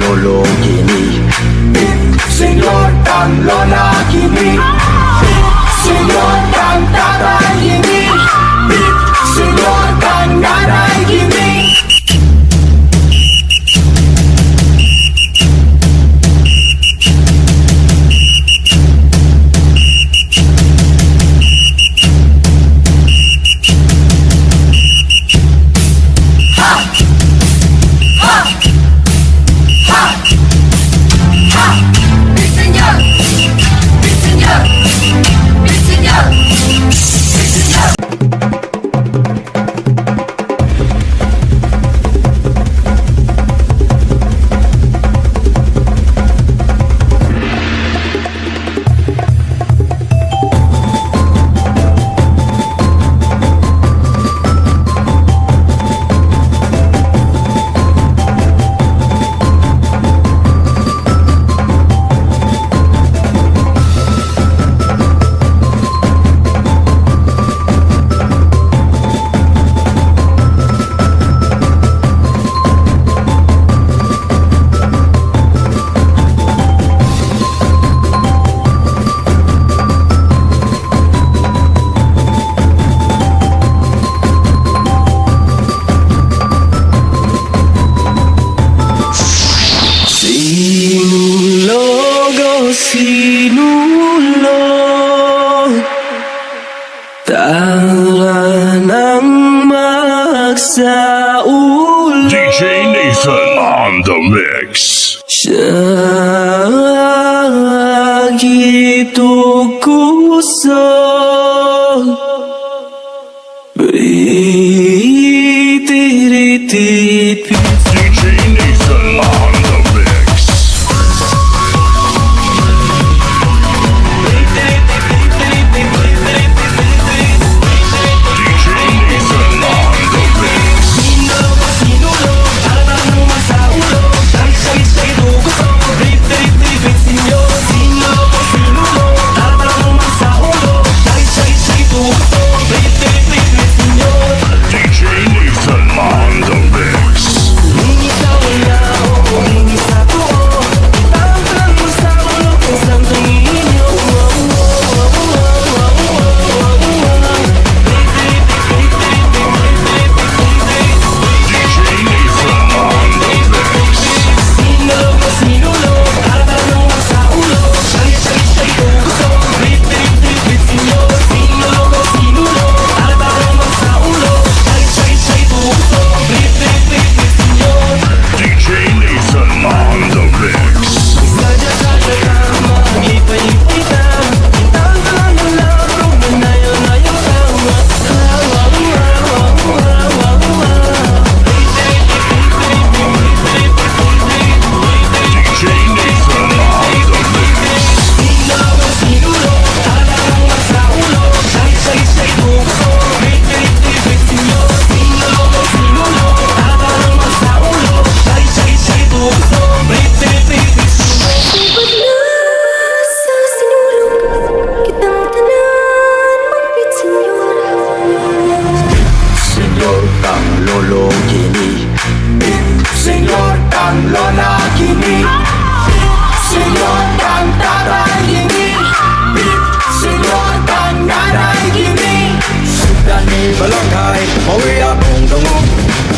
lolo kini. Senyor kang lola kini. Senyor kang tatay kini. Senyor kang nanay kini. Sinulog tara nang magsaulo. DJ Nathan on the mix. Siya gitukusog Ritiritit DJ Nathan on the mix. Lolo kini. Senyor kang lola kini. Senyor kang tatay kini. Senyor kang nanay kini. Sudah ni balanghay, mauwi akong dungog.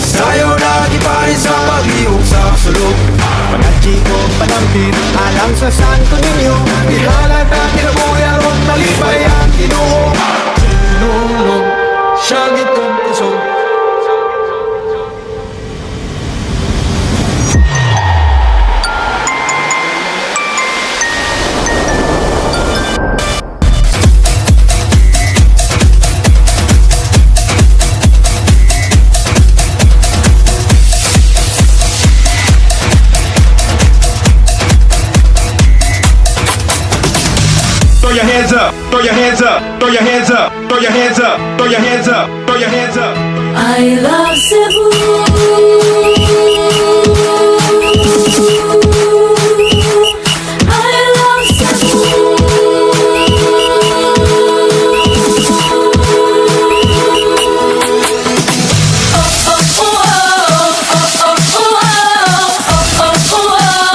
Sayo na kipari sa pag-iog sa sulog. Pagkachi ko panampin, alam sa santo ninyo. Ihalata kinabuya ron, malibay ang Ginoo. Sinulog, siya gitong kusog. Throw your hands up, throw your hands up, throw your hands up, throw your hands up, throw your hands up, throw your hands up. I love Cebu. I love Cebu. Oh, oh, oh, oh, oh, oh, oh, oh, oh, oh, oh.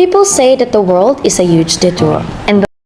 People say that the world is a huge detour, and